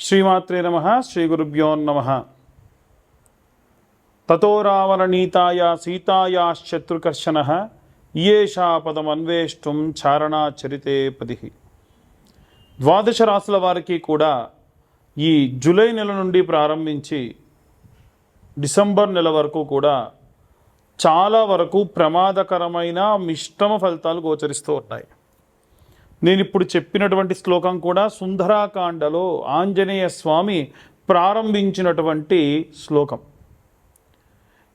శ్రీమాత్రే నమః. శ్రీ గురుభ్యో నమః. తతో రావణనీతాయా సీతాయాశ్చత్రుకర్షణః ఈయేషా పదమన్వేష్టం చారణాచరితే పది. ద్వాదశ రాశుల వారికి కూడా ఈ జూలై నెల నుండి ప్రారంభించి డిసెంబర్ నెల వరకు కూడా చాలా వరకు ప్రమాదకరమైన మిశ్రమ ఫలితాలు గోచరిస్తూ ఉన్నాయి. నేను ఇప్పుడు చెప్పినటువంటి శ్లోకం కూడా సుందరాకాండలో ఆంజనేయ స్వామి ప్రారంభించినటువంటి శ్లోకం.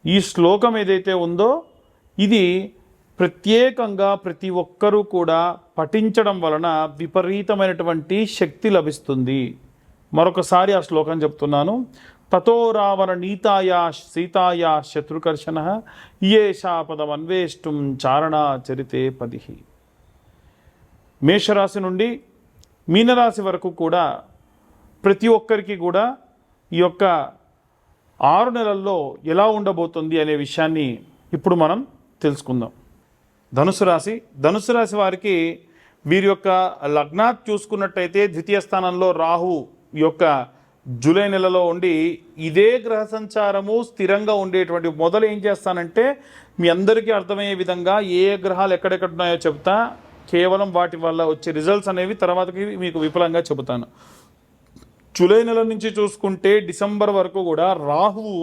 ఈ శ్లోకం ఏదైతే ఉందో ఇది ప్రత్యేకంగా ప్రతి ఒక్కరూ కూడా పఠించడం వలన విపరీతమైనటువంటి శక్తి లభిస్తుంది. మరొకసారి ఆ శ్లోకం చెప్తున్నాను. తతో రావణ నీతాయా సీతాయా శత్రుకర్షణః ఈయేషా పదమన్వేష్టం చారణాచరితే పది. మేషరాశి నుండి మీనరాశి వరకు కూడా ప్రతి ఒక్కరికి కూడా ఈ యొక్క 6 నెలల్లో ఎలా ఉండబోతుంది అనే విషయాన్ని ఇప్పుడు మనం తెలుసుకుందాం. ధనుసు రాశి వారికి వీరి యొక్క లగ్నాత్ చూసుకున్నట్టయితే ద్వితీయ స్థానంలో రాహు యొక్క జూలై నెలలో ఉండి ఇదే గ్రహ సంచారము స్థిరంగా ఉండేటువంటి మొదలు ఏం చేస్తానంటే మీ అందరికీ అర్థమయ్యే విధంగా ఏ గ్రహాలు ఎక్కడెక్కడ ఉన్నాయో చెప్తా. కేవలం వాటి వల్ల వచ్చే రిజల్ట్స్ అనేవి తర్వాతకి మీకు విపులంగా చెబుతాను. జూలై నెల నుంచి చూసుకుంటే డిసెంబర్ వరకు కూడా రాహువు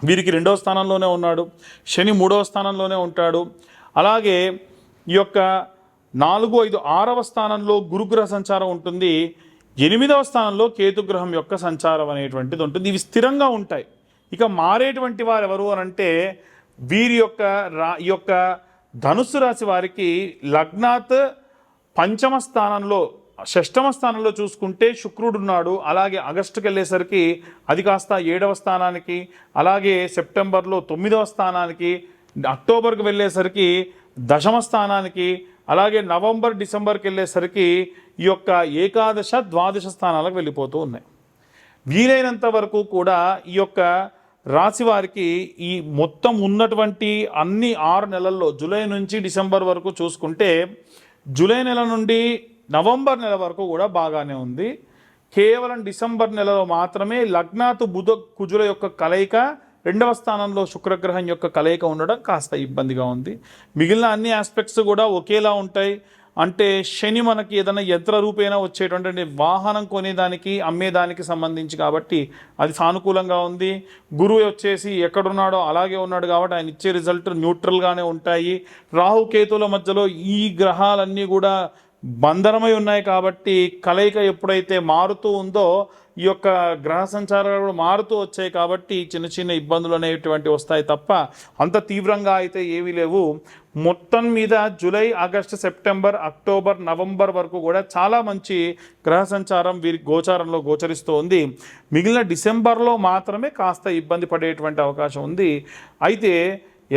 వీరికి 2వ స్థానంలోనే ఉన్నాడు, శని 3వ స్థానంలోనే ఉంటాడు. అలాగే ఈ యొక్క 4, 5, 6వ స్థానంలో గురుగ్రహ సంచారం ఉంటుంది. 8వ స్థానంలో కేతుగ్రహం యొక్క సంచారం అనేటువంటిది ఉంటుంది. ఇవి స్థిరంగా ఉంటాయి. ఇక మారేటువంటి వారు ఎవరు అని అంటే వీరి యొక్క ధనుస్సు రాశి వారికి లగ్నాత్ 5వ స్థానంలో 6వ స్థానంలో చూసుకుంటే శుక్రుడు ఉన్నాడు. అలాగే ఆగస్టుకి వెళ్ళేసరికి అది కాస్త 7వ స్థానానికి, అలాగే సెప్టెంబర్లో 9వ స్థానానికి, అక్టోబర్కి వెళ్ళేసరికి 10వ స్థానానికి, అలాగే నవంబర్ డిసెంబర్కి వెళ్ళేసరికి ఈ యొక్క ఏకాదశ ద్వాదశ స్థానాలకు వెళ్ళిపోతూ ఉన్నాయి. వీలైనంత వరకు కూడా ఈ యొక్క రాశి వారికి ఈ మొత్తం ఉన్నటువంటి అన్ని 6 నెలల్లో జూలై నుంచి డిసెంబర్ వరకు చూసుకుంటే జూలై నెల నుండి నవంబర్ నెల వరకు కూడా బాగానే ఉంది. కేవలం డిసెంబర్ నెలలో మాత్రమే లగ్నాతు బుధ కుజుల యొక్క కలయిక, 2వ స్థానంలో శుక్రగ్రహం యొక్క కలయిక ఉండడం కాస్త ఇబ్బందిగా ఉంది. మిగిలిన అన్ని ఆస్పెక్ట్స్ కూడా ఒకేలా ఉంటాయి. అంటే శని మనకి ఏదైనా యంత్ర రూపేణ వచ్చేటువంటి వాహనం కొనేదానికి అమ్మేదానికి సంబంధించి కాబట్టి అది సానుకూలంగా ఉంది. గురువు వచ్చేసి ఎక్కడున్నాడో అలాగే ఉన్నాడు కాబట్టి ఆయన ఇచ్చే రిజల్ట్ న్యూట్రల్గానే ఉంటాయి. రాహుకేతుల మధ్యలో ఈ గ్రహాలన్నీ కూడా బంధనమై ఉన్నాయి కాబట్టి కలయిక ఎప్పుడైతే మారుతూ ఉందో ఈ యొక్క గ్రహ సంచారాలు కూడా మారుతూ వచ్చాయి కాబట్టి చిన్న చిన్న ఇబ్బందులు అనేటువంటి వస్తాయి తప్ప అంత తీవ్రంగా అయితే ఏమీ లేవు. మొత్తం మీద July, August, September, October, November వరకు కూడా చాలా మంచి గ్రహ సంచారం వీరి గోచారంలో గోచరిస్తూ ఉంది. మిగిలిన డిసెంబర్లో మాత్రమే కాస్త ఇబ్బంది పడేటువంటి అవకాశం ఉంది. అయితే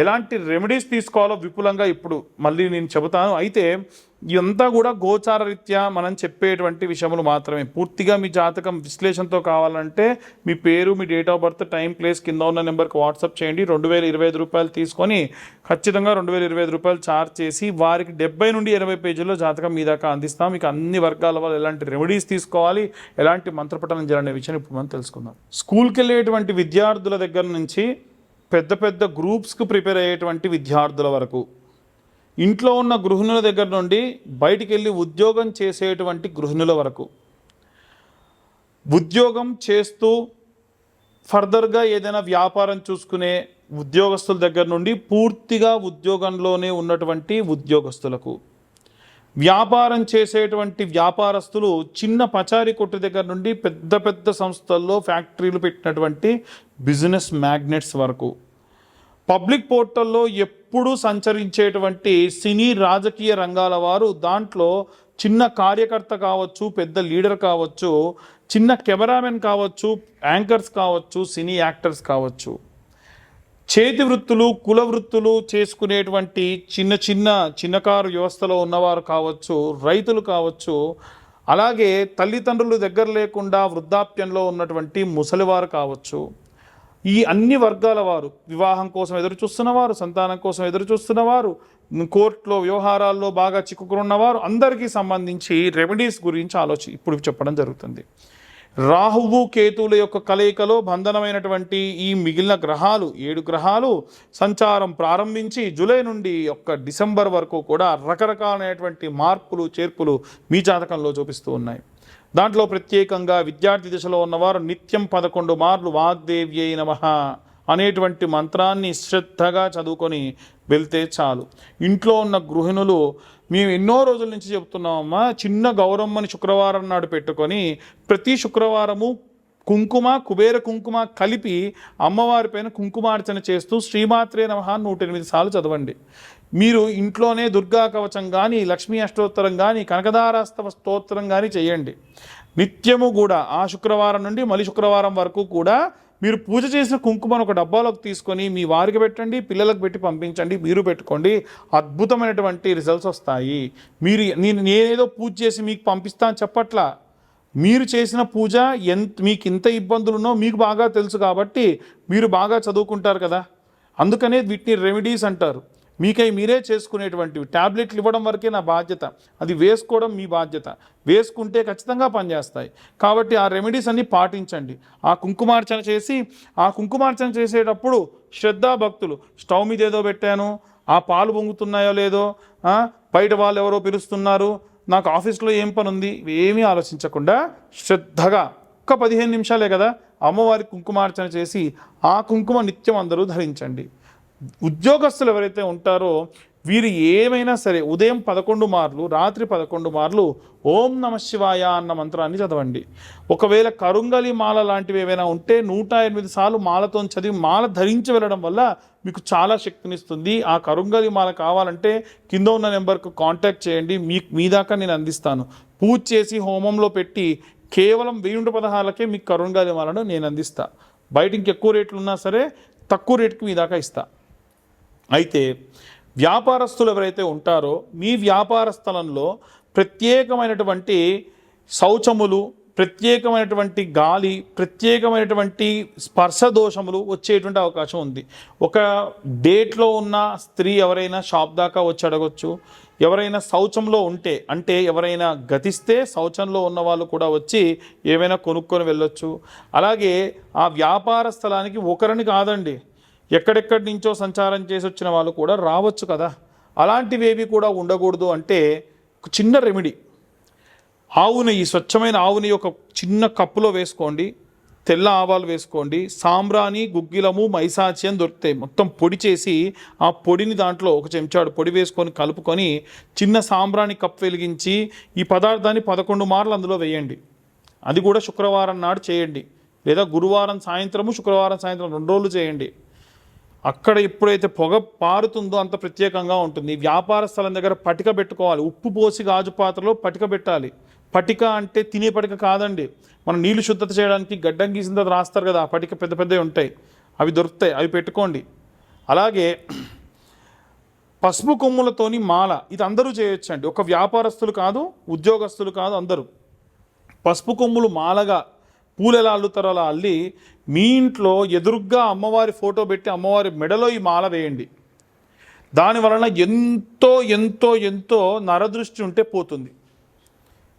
ఎలాంటి రెమెడీస్ తీసుకోవాలో విపులంగా ఇప్పుడు మళ్ళీ నేను చెబుతాను. అయితే ఇదంతా కూడా గోచార రీత్యా మనం చెప్పేటువంటి విషయములు మాత్రమే. పూర్తిగా మీ జాతకం విశ్లేషణతో కావాలంటే మీ పేరు, మీ date of birth, time, place కింద ఉన్న నెంబర్కి వాట్సాప్ చేయండి. 2025 రూపాయలు తీసుకొని ఖచ్చితంగా 2025 రూపాయలు ఛార్జ్ చేసి వారికి 70 నుండి 80 పేజీల్లో జాతకం మీ దాకా అందిస్తాం. మీకు అన్ని వర్గాల వాళ్ళు ఎలాంటి రెమెడీస్ తీసుకోవాలి, ఎలాంటి మంత్రపఠనం చేయాలనే విషయాన్ని ఇప్పుడు మనం తెలుసుకుందాం. స్కూల్కి వెళ్ళేటువంటి విద్యార్థుల దగ్గర నుంచి పెద్ద పెద్ద గ్రూప్స్కి ప్రిపేర్ అయ్యేటువంటి విద్యార్థుల వరకు, ఇంట్లో ఉన్న గృహిణుల దగ్గర నుండి బయటికి వెళ్ళి ఉద్యోగం చేసేటువంటి గృహిణుల వరకు, ఉద్యోగం చేస్తూ ఫర్దర్గా ఏదైనా వ్యాపారం చూసుకునే ఉద్యోగస్తుల దగ్గర నుండి పూర్తిగా ఉద్యోగంలోనే ఉన్నటువంటి ఉద్యోగస్తులకు, వ్యాపారం చేసేటువంటి వ్యాపారస్తులు చిన్న పచారీ కొట్టు దగ్గర నుండి పెద్ద పెద్ద సంస్థల్లో ఫ్యాక్టరీలు పెట్టినటువంటి బిజినెస్ మ్యాగ్నెట్స్ వరకు, పబ్లిక్ పోర్టల్లో ఎప్పుడూ సంచరించేటువంటి సినీ రాజకీయ రంగాల వారు, దాంట్లో చిన్న కార్యకర్త కావచ్చు, పెద్ద లీడర్ కావచ్చు, చిన్న కెమెరామెన్ కావచ్చు, యాంకర్స్ కావచ్చు, సినీ యాక్టర్స్ కావచ్చు, చేతి వృత్తులు, కుల వృత్తులు చేసుకునేటువంటి చిన్నకారు వ్యవస్థలో ఉన్నవారు కావచ్చు, రైతులు కావచ్చు, అలాగే తల్లిదండ్రులు దగ్గర లేకుండా వృద్ధాప్యంలో ఉన్నటువంటి ముసలివారు కావచ్చు, ఈ అన్ని వర్గాల వారు, వివాహం కోసం ఎదురు చూస్తున్నవారు, సంతానం కోసం ఎదురు చూస్తున్నవారు, కోర్టులో వ్యవహారాల్లో బాగా చిక్కుకున్నవారు అందరికీ సంబంధించి రెమెడీస్ గురించి ఇప్పుడు చెప్పడం జరుగుతుంది. రాహువు కేతువుల యొక్క కలయికలో బంధనమైనటువంటి ఈ మిగిలిన గ్రహాలు 7 గ్రహాలు సంచారం ప్రారంభించి జూలై నుండి డిసెంబర్ వరకు కూడా రకరకాలైనటువంటి మార్పులు చేర్పులు మీ జాతకంలో చూపిస్తూ ఉన్నాయి. దాంట్లో ప్రత్యేకంగా విద్యార్థి దశలో ఉన్నవారు నిత్యం 11 మార్లు వాగ్దేవ్యై నమః అనేటువంటి మంత్రాన్ని శ్రద్ధగా చదువుకొని వెళ్తే చాలు. ఇంట్లో ఉన్న గృహిణులు మేము ఎన్నో రోజుల నుంచి చెప్తున్నామమ్మా, చిన్న గౌరమ్మని శుక్రవారం నాడు పెట్టుకొని ప్రతి శుక్రవారము కుంకుమ కుబేర కుంకుమ కలిపి అమ్మవారి పైన కుంకుమార్చన చేస్తూ శ్రీమాత్రే నమః 108 సార్లు చదవండి. మీరు ఇంట్లోనే దుర్గా కవచం కానీ లక్ష్మీ అష్టోత్తరం కానీ కనకదారాస్తవ స్తోత్రం కానీ చేయండి. నిత్యము కూడా ఆ శుక్రవారం నుండి మళ్ళీ శుక్రవారం వరకు కూడా మీరు పూజ చేసిన కుంకుమను ఒక డబ్బాలోకి తీసుకొని మీ వారికి పెట్టండి, పిల్లలకు పెట్టి పంపించండి, మీరు పెట్టుకోండి. అద్భుతమైనటువంటి రిజల్ట్స్ వస్తాయి. నేనేదో పూజ చేసి మీకు పంపిస్తాను చెప్పట్లా. మీరు చేసిన పూజ మీకు ఇంత ఇబ్బందులున్నో మీకు బాగా తెలుసు కాబట్టి మీరు బాగా చదువుకుంటారు కదా. అందుకనే వీటిని రెమెడీస్ అంటారు. మీరే చేసుకునేటువంటివి. ట్యాబ్లెట్లు ఇవ్వడం వరకే నా బాధ్యత, అది వేసుకోవడం మీ బాధ్యత. వేసుకుంటే ఖచ్చితంగా పనిచేస్తాయి. కాబట్టి ఆ రెమెడీస్ అన్నీ పాటించండి. ఆ కుంకుమార్చన చేసేటప్పుడు శ్రద్ధాభక్తులు స్టవ్ మీద ఏదో పెట్టాను, ఆ పాలు పొంగుతున్నాయో లేదో, బయట వాళ్ళు ఎవరో పిలుస్తున్నారు, నాకు ఆఫీస్లో ఏం పని ఉంది, ఏమీ ఆలోచించకుండా శ్రద్ధగా 15 నిమిషాలే కదా అమ్మవారి కుంకుమార్చన చేసి ఆ కుంకుమ నిత్యం అందరూ ధరించండి. ఉద్యోగస్తులు ఎవరైతే ఉంటారో వీరు ఏమైనా సరే ఉదయం 11 మార్లు రాత్రి 11 మార్లు ఓం నమ శివాయ అన్న మంత్రాన్ని చదవండి. ఒకవేళ కరుంగలి మాల లాంటివి ఏవైనా ఉంటే 108 సార్లు మాలతో చదివి మాల ధరించి వెళ్ళడం వల్ల మీకు చాలా శక్తినిస్తుంది. ఆ కరుంగలి మాల కావాలంటే కింద ఉన్న నెంబర్కు కాంటాక్ట్ చేయండి, మీ దాకా నేను అందిస్తాను. పూజ చేసి హోమంలో పెట్టి కేవలం 1016కే మీకు కరుంగలి మాలను నేను అందిస్తా. బయట ఇంకెక్కువ రేట్లు ఉన్నా సరే తక్కువ రేటుకి మీ దాకా ఇస్తా. అయితే వ్యాపారస్తులు ఎవరైతే ఉంటారో మీ వ్యాపార స్థలంలో ప్రత్యేకమైనటువంటి శౌచములు, ప్రత్యేకమైనటువంటి గాలి, ప్రత్యేకమైనటువంటి స్పర్శ దోషములు వచ్చేటువంటి అవకాశం ఉంది. ఒక డేట్లో ఉన్న స్త్రీ ఎవరైనా షాప్ దాకా వచ్చి అడగొచ్చు. ఎవరైనా శౌచంలో ఉంటే, అంటే ఎవరైనా గతిస్తే శౌచంలో ఉన్న వాళ్ళు కూడా వచ్చి ఏమైనా కొనుక్కొని వెళ్ళొచ్చు. అలాగే ఆ వ్యాపార స్థలానికి ఒకరిని కాదండి, ఎక్కడెక్కడి నుంచో సంచారం చేసి వచ్చిన వాళ్ళు కూడా రావచ్చు కదా. అలాంటివేవి కూడా ఉండకూడదు అంటే ఒక చిన్న రెమెడీ, ఆవు నెయ్యి, స్వచ్ఛమైన ఆవు నెయ్యి ఒక చిన్న కప్పులో వేసుకోండి, తెల్ల ఆవాలు వేసుకోండి, సాంబ్రాణి, గుగ్గిలము, మైసాచి అని దొరుకుతాయి. మొత్తం పొడి చేసి ఆ పొడిని దాంట్లో ఒక చెంచాడు పొడి వేసుకొని కలుపుకొని చిన్న సాంబ్రాణి కప్పు వెలిగించి ఈ పదార్థాన్ని 11 మార్లు అందులో వేయండి. అది కూడా శుక్రవారం నాడు చేయండి, లేదా గురువారం సాయంత్రము శుక్రవారం సాయంత్రం 2 రోజులు చేయండి. అక్కడ ఎప్పుడైతే పొగ పారుతుందో అంత ప్రత్యేకంగా ఉంటుంది. వ్యాపార స్థలం దగ్గర పటిక పెట్టుకోవాలి. ఉప్పు పోసి గాజు పాత్రలో పటిక పెట్టాలి. పటిక అంటే తినే పటిక కాదండి, మనం నీళ్లు శుద్ధత చేయడానికి గడ్డం గీసిన తర్వాత రాస్తారు కదా, ఆ పటిక పెద్ద పెద్దవి ఉంటాయి, అవి దొరుకుతాయి, అవి పెట్టుకోండి. అలాగే పసుపు కొమ్ములతోని మాల, ఇది అందరూ చేయొచ్చండి. ఒక వ్యాపారస్తులు కాదు, ఉద్యోగస్తులు కాదు, అందరూ పసుపు కొమ్ములు మాలగా పూలు ఎలా అల్లుతారో అలా అల్లి మీ ఇంట్లో ఎదురుగ్గా అమ్మవారి ఫోటో పెట్టి అమ్మవారి మెడలో ఈ మాల వేయండి. దానివలన ఎంతో ఎంతో ఎంతో నరదృష్టి ఉంటే పోతుంది.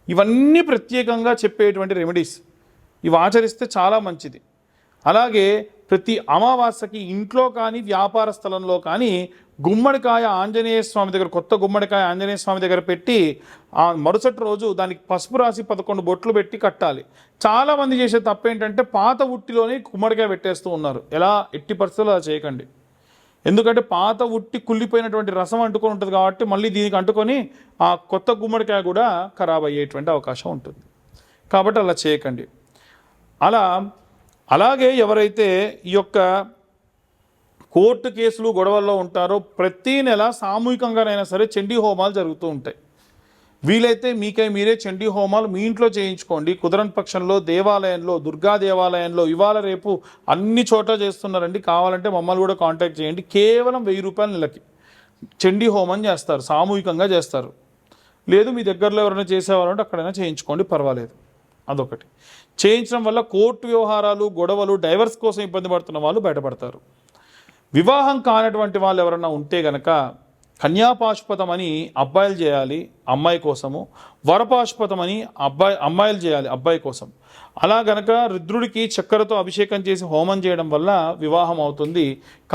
ఇవన్నీ ప్రత్యేకంగా చెప్పేటువంటి రెమెడీస్, ఇవి ఆచరిస్తే చాలా మంచిది. అలాగే ప్రతి అమావాస్యకి ఇంట్లో కానీ వ్యాపార స్థలంలో కానీ గుమ్మడికాయ ఆంజనేయ స్వామి దగ్గర, కొత్త గుమ్మడికాయ ఆంజనేయ స్వామి దగ్గర పెట్టి ఆ మరుసటి రోజు దానికి పసుపు రాసి 11 బొట్లు పెట్టి కట్టాలి. చాలామంది చేసే తప్పు ఏంటంటే పాత ఉట్టిలోనే గుమ్మడికాయ పెట్టేస్తూ ఉన్నారు. ఎలా, ఎట్టి పరిస్థితుల్లో అలా చేయకండి. ఎందుకంటే పాత ఉట్టి కుళ్ళిపోయినటువంటి రసం అంటుకొని ఉంటుంది కాబట్టి మళ్ళీ దీనికి అంటుకొని ఆ కొత్త గుమ్మడికాయ కూడా ఖరాబ్ అయ్యేటువంటి అవకాశం ఉంటుంది. కాబట్టి అలా చేయకండి. అలాగే ఎవరైతే ఈ యొక్క కోర్టు కేసులు గొడవల్లో ఉంటారో ప్రతీ నెల సామూహికంగానైనా సరే చండీ హోమాలు జరుగుతూ ఉంటాయి. వీలైతే మీరే చండీ హోమాలు మీ ఇంట్లో చేయించుకోండి. కుదరని పక్షంలో దేవాలయంలో, దుర్గా దేవాలయంలో ఇవాళ రేపు అన్ని చోట్ల చేస్తున్నారండి. కావాలంటే మమ్మల్ని కూడా కాంటాక్ట్ చేయండి. కేవలం 1000 రూపాయల నెలకి చండీ హోమం చేస్తారు, సామూహికంగా చేస్తారు. లేదు మీ దగ్గరలో ఎవరైనా చేసేవారంటే అక్కడైనా చేయించుకోండి, పర్వాలేదు. అదొకటి చేయించడం వల్ల కోర్టు వ్యవహారాలు, గొడవలు, డైవర్స్ కోసం ఇబ్బంది పడుతున్న వాళ్ళు బయటపడతారు. వివాహం కానటువంటి వాళ్ళు ఎవరన్నా ఉంటే గనక కన్యాపాశుపతం అని అబ్బాయిలు చేయాలి అమ్మాయి కోసము, వరపాశుపతం అని అమ్మాయిలు చేయాలి అబ్బాయి కోసం. అలా గనక రుద్రుడికి చక్కెరతో అభిషేకం చేసి హోమం చేయడం వల్ల వివాహం అవుతుంది.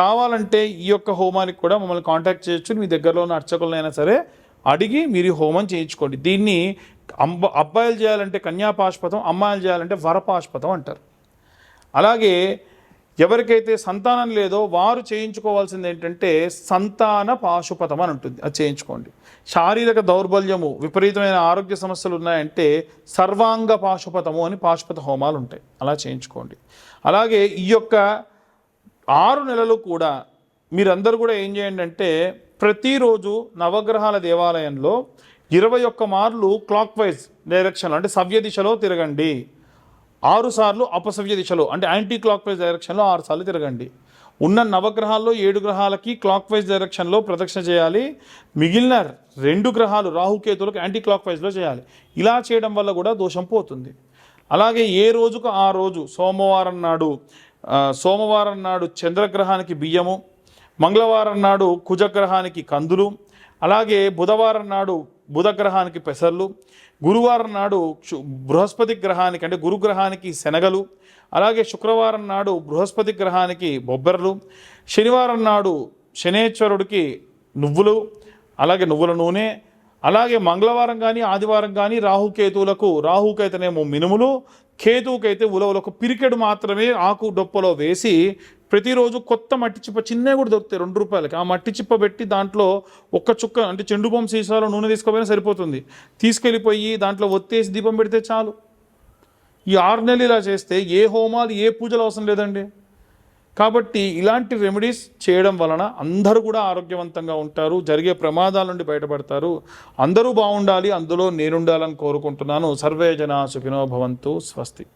కావాలంటే ఈ యొక్క హోమానికి కూడా మమ్మల్ని కాంటాక్ట్ చేయొచ్చు. మీ దగ్గరలో ఉన్న అర్చకులనైనా సరే అడిగి మీరు హోమం చేయించుకోండి. దీన్ని అబ్బాయిలు చేయాలంటే కన్యాపాశుపతం, అమ్మాయిలు చేయాలంటే వరపాశుపతం అంటారు. అలాగే ఎవరికైతే సంతానం లేదో వారు చేయించుకోవాల్సింది ఏంటంటే సంతాన పాశుపతం అని ఉంటుంది, అది చేయించుకోండి. శారీరక దౌర్బల్యము, విపరీతమైన ఆరోగ్య సమస్యలు ఉన్నాయంటే సర్వాంగ పాశుపతము అని పాశుపత హోమాలు ఉంటాయి, అలా చేయించుకోండి. అలాగే ఈ యొక్క 6 నెలలు కూడా మీరందరూ కూడా ఏం చేయండి అంటే ప్రతిరోజు నవగ్రహాల దేవాలయంలో 21 మార్లు క్లాక్ వైజ్ డైరెక్షన్లో అంటే సవ్య దిశలో తిరగండి. 6 సార్లు అపసవ్య దిశలో అంటే యాంటీ క్లాక్ వైజ్ డైరెక్షన్లో 6 సార్లు తిరగండి. ఉన్న నవగ్రహాల్లో 7 గ్రహాలకి క్లాక్ వైజ్ డైరెక్షన్లో ప్రదక్షిణ చేయాలి. మిగిలిన 2 గ్రహాలు రాహుకేతులకు యాంటీ క్లాక్ వైజ్లో చేయాలి. ఇలా చేయడం వల్ల కూడా దోషం పోతుంది. అలాగే ఏ రోజుకు ఆ రోజు సోమవారం నాడు చంద్రగ్రహానికి బియ్యము, మంగళవారం నాడు కుజగ్రహానికి కందులు, అలాగే బుధవారం నాడు బుధగ్రహానికి పెసర్లు, గురువారం నాడు బృహస్పతి గ్రహానికి అంటే గురుగ్రహానికి శనగలు, అలాగే శుక్రవారం నాడు బృహస్పతి గ్రహానికి బొబ్బర్లు, శనివారం నాడు శనేశ్వరుడికి నువ్వులు, అలాగే నువ్వుల నూనె, అలాగే మంగళవారం కానీ ఆదివారం కానీ రాహుకైతేనేమో మినుములు, కేతువుకైతే ఉలవలకు పిరికెడు మాత్రమే ఆకు డొప్పలో వేసి ప్రతిరోజు కొత్త మట్టి చిప్ప చిన్నవి కూడా దొరుకుతాయి ₹2. ఆ మట్టి చిప్ప పెట్టి దాంట్లో ఒక్క చుక్క అంటే చెండు బొమ్మ సీసాలో నూనె తీసుకుపోయినా సరిపోతుంది. తీసుకెళ్ళిపోయి దాంట్లో ఒత్తేసి దీపం పెడితే చాలు. ఈ 6 నెలలు ఇలా చేస్తే ఏ హోమాలు ఏ పూజలు అవసరం లేదండి. కాబట్టి ఇలాంటి రెమెడీస్ చేయడం వలన అందరూ కూడా ఆరోగ్యవంతంగా ఉంటారు, జరిగే ప్రమాదాల నుండి బయటపడతారు. అందరూ బాగుండాలి, అందులో నేనుండాలని కోరుకుంటున్నాను. సర్వే జనా సుఖినో భవంతు. స్వస్తి.